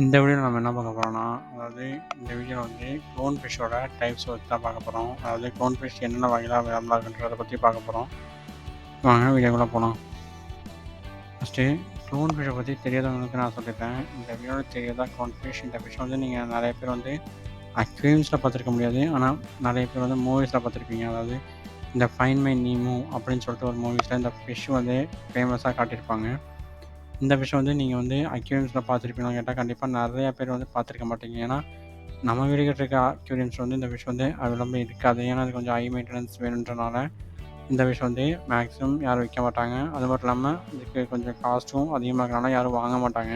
இந்த வீடியோவில் நம்ம என்ன பார்க்க போகிறோம்னா, அதாவது இந்த வீடியோவில் வந்து க்ளோன் ஃபிஷ்ஷோட டைப்ஸ் பற்றி தான் பார்க்க போகிறோம். அதாவது க்ளோன் ஃபிஷ் என்னென்ன வகையில் அவைலபிளாக இருக்குன்றதை பற்றி பார்க்க போகிறோம். வாங்க வீடியோக்குள்ளே போகலாம். ஃபஸ்ட்டு க்ளோன் ஃபிஷ்ஷை பற்றி தெரியாதவங்களுக்கு நான் சொல்லியிருக்கேன். இந்த வீடியோவில் தெரியாதா க்ளோன் ஃபிஷ், இந்த ஃபிஷ் வந்து நீங்கள் நிறைய பேர் வந்து அக்வேரியம்ஸில் பார்த்துருக்க முடியாது. ஆனால் நிறைய பேர் வந்து மூவிஸில் பார்த்துருப்பீங்க. அதாவது இந்த ஃபைண்ட் மை நீமோ அப்படின்னு சொல்லிட்டு ஒரு மூவிஸில் இந்த ஃபிஷ் வந்து ஃபேமஸாக காட்டியிருப்பாங்க. இந்த ஃபிஷ்ஷை வந்து நீங்கள் வந்து அக்வேரியம்ஸில் பார்த்துருப்பீங்கன்னு கேட்டால் கண்டிப்பாக நிறையா பேர் வந்து பார்த்துருக்க மாட்டீங்க. ஏன்னா நம்ம வீடுகிட்ட இருக்க அக்வேரியம்ஸ் வந்து இந்த ஃபிஷ் வந்து அவைலபிள் இருக்காது. ஏன்னா அது கொஞ்சம் ஹை மெயின்டெனன்ஸ் வேணுன்றனால இந்த ஃபிஷ் வந்து மேக்ஸிமம் யாரும் விற்க மாட்டாங்க. அது மட்டும் இல்லாமல் இதுக்கு கொஞ்சம் காஸ்ட்டும் அதிகமாக இருக்கனால யாரும் வாங்க மாட்டாங்க.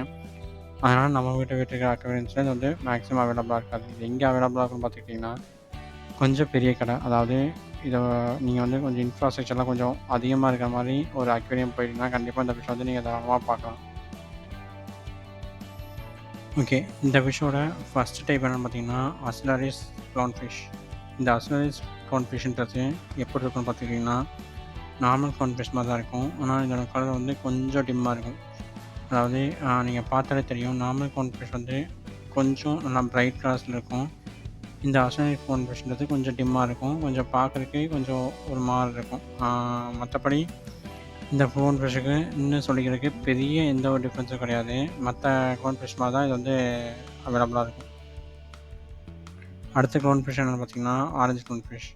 அதனால் நம்ம வீட்டை இருக்க அக்வேரியம்ஸில் இது வந்து மேக்ஸிமம் அவைலபிளாக இருக்காது. இது எங்கே அவைலபிளாக இருக்குன்னு பார்த்துக்கிட்டிங்கன்னா கொஞ்சம் பெரிய கடை, அதாவது இதை நீங்கள் வந்து கொஞ்சம் இன்ஃப்ராஸ்ட்ரக்சர்லாம் கொஞ்சம் அதிகமாக இருக்கிற மாதிரி ஒரு அக்வேரியம் போயிட்டீங்கன்னா கண்டிப்பாக இந்த ஃபிஷ் வந்து நீங்கள் தாராளமாக பார்க்கலாம். ஓகே, இந்த ஃபிஷ்ஷோட ஃபஸ்ட்டு டைப் என்னென்னு பார்த்தீங்கன்னா அஸ்லரிஸ் க்ளோன் ஃபிஷ். இந்த அஸ்லரிஸ் க்ளோன் ஃபிஷ்ன்றது எப்படி இருக்குன்னு பார்த்துக்கிட்டிங்கன்னா நார்மல் க்ளோன் ஃபிஷ் மாதிரி தான் இருக்கும். ஆனால் இதோட கலர் வந்து கொஞ்சம் டிம்மாக இருக்கும். அதாவது நீங்கள் பார்த்தாலே தெரியும், நார்மல் க்ளோன் ஃபிஷ் வந்து கொஞ்சம் நல்லா பிரைட் கலர்ஸில் இருக்கும். இந்த அஸ்லரிஸ் க்ளோன் ஃபிஷ்ன்றது கொஞ்சம் டிம்மாக இருக்கும். கொஞ்சம் பார்க்குறதுக்கு கொஞ்சம் ஒரு மாதிரி இருக்கும். மற்றபடி இந்த க்ளோன் ஃபிஷ்ஷுக்கு இன்னும் சொல்லிக்கிறதுக்கு பெரிய எந்த ஒரு டிஃப்ரென்ஸும் கிடையாது. மற்ற க்ளோன் ஃபிஷ் மாதிரி தான் இது வந்து அவைலபிளாக இருக்கும். அடுத்த க்ளோன் ஃபிஷ் என்னென்னு பார்த்தீங்கன்னா ஆரஞ்சு க்ளோன் ஃபிஷ்.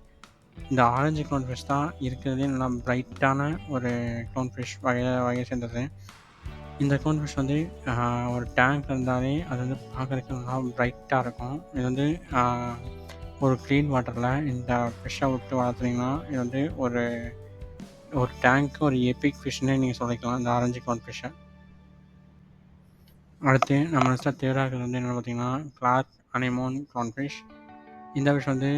இந்த ஆரஞ்சு க்ளோன் ஃபிஷ் தான் இருக்கிறதுலே நல்லா பிரைட்டான ஒரு க்ளோன் ஃபிஷ் வகையை சேர்ந்தது. இந்த க்ளோன் ஃபிஷ் வந்து ஒரு டேங்க் இருந்தாலே அது வந்து பார்க்குறதுக்கு நல்லா பிரைட்டாக இருக்கும். இது வந்து ஒரு க்ளீன் வாட்டரில் இந்த ஃபிஷ்ஷை விட்டு வளர்த்துனீங்கன்னா இது வந்து ஒரு டேங்க்கு ஒரு எபிக் ஃபிஷ்னே நீங்கள் சொல்லிக்கலாம் இந்த ஆரஞ்சு க்ளோன் ஃபிஷ்ஷை. அடுத்து நம்ம லிஸ்ட்டில் தேர்டாக இருக்கிறது வந்து என்னென்னு பார்த்தீங்கன்னா கிளார்க் அனிமோன் க்ளோன் ஃபிஷ். இந்த ஃபிஷ் வந்து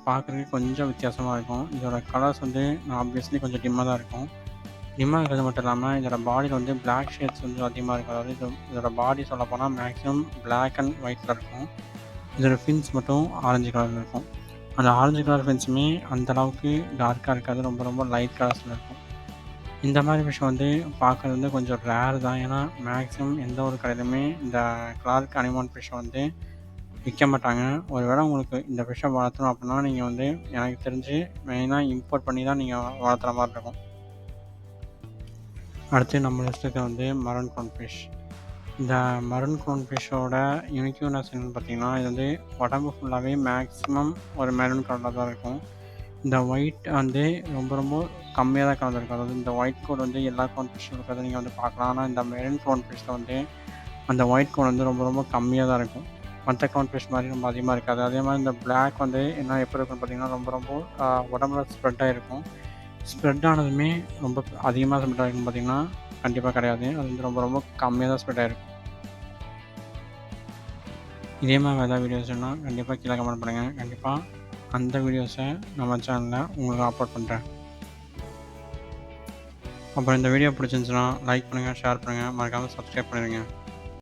பார்க்குறதுக்கு கொஞ்சம் வித்தியாசமாக இருக்கும். இதோட கலர்ஸ் வந்து ஆப்வியஸ்லி கொஞ்சம் டிம்மாக தான் இருக்கும். டிம்மாக இருக்கிறது மட்டும் இல்லாமல் இதோட பாடியில் வந்து பிளாக் ஷேட்ஸ் வந்து அதிகமாக இருக்கும். அதாவது இதோட பாடி சொல்லப்போனால் மேக்ஸிமம் பிளாக் அண்ட் ஒயிட்டில் இருக்கும். இதோட ஃபின்ஸ் மட்டும் ஆரஞ்சு கலரில் இருக்கும். அந்த ஆரஞ்சு கலர் ஃபின்ஸுமே அந்தளவுக்கு டார்க்காக இருக்காது, ரொம்ப ரொம்ப லைட் கலர்ஸில் இருக்கும். இந்த மாதிரி ஃபிஷ் வந்து பார்க்குறது வந்து கொஞ்சம் ரேர் தான். ஏன்னா மேக்ஸிமம் எந்த ஒரு கடையிலுமே இந்த கிளார்க் அனிமோன் ஃபிஷ்ஷை வந்து விற்க மாட்டாங்க. ஒரு வேளை உங்களுக்கு இந்த ஃபிஷ்ஷை வளர்த்தணும் அப்படின்னா நீங்கள் வந்து எனக்கு தெரிஞ்சு மெயினாக இம்போர்ட் பண்ணி தான் நீங்கள் வளர்த்துற மாதிரி இருக்கும். அடுத்து நம்ம லிஸ்ட்டுக்கு வந்து மரன் க்ளோன் ஃபிஷ். இந்த மரன் க்ளோன் ஃபிஷ்ஷோட யூனிக்யூனஸ் என்னென்னு பார்த்தீங்கன்னா இது வந்து உடம்பு ஃபுல்லாகவே மேக்ஸிமம் ஒரு மெரூன் கலரில் தான் இருக்கும். இந்த ஒயிட் வந்து ரொம்ப ரொம்ப கம்மியாக தான் கலந்துருக்கும். அதாவது இந்த ஒயிட் கோட் வந்து எல்லா க்ளோன் ஃபிஷ்ஷும் இருக்கிறத நீங்கள் வந்து பார்க்கலாம். ஆனால் இந்த மெரூன் க்ளோன் ஃபிஷ்ஷில் வந்து அந்த ஒயிட் கோட் வந்து ரொம்ப ரொம்ப கம்மியாக தான் இருக்கும். மற்ற க்ளோன் ஃபிஷ் மாதிரி ரொம்ப அதிகமாக இருக்காது. அதே மாதிரி இந்த பிளாக் வந்து என்ன எப்படி இருக்குன்னு பார்த்தீங்கன்னா ரொம்ப ரொம்ப உடம்புல ஸ்ப்ரெட் ஆகிருக்கும். ஸ்ப்ரெட் ஆனதுமே ரொம்ப அதிகமாக ஸ்ப்ரெட் ஆகிருக்குன்னு பார்த்தீங்கன்னா கண்டிப்பாக கிடையாது. அது வந்து ரொம்ப ரொம்ப கம்மியாக தான் ஸ்ப்ரெட் ஆகிருக்கும். இதே மாதிரி ஏதாவது வீடியோஸ் வேணும்னா கண்டிப்பாக கீழே கமெண்ட் பண்ணுங்கள். கண்டிப்பாக அந்த வீடியோஸை நம்ம சேனலில் உங்களுக்கு அப்லோட் பண்ணுறேன். அப்புறம் இந்த வீடியோ பிடிச்சிருந்துச்சுன்னா லைக் பண்ணுங்கள், ஷேர் பண்ணுங்கள், மறக்காமல் சப்ஸ்கிரைப் பண்ணிடுங்க.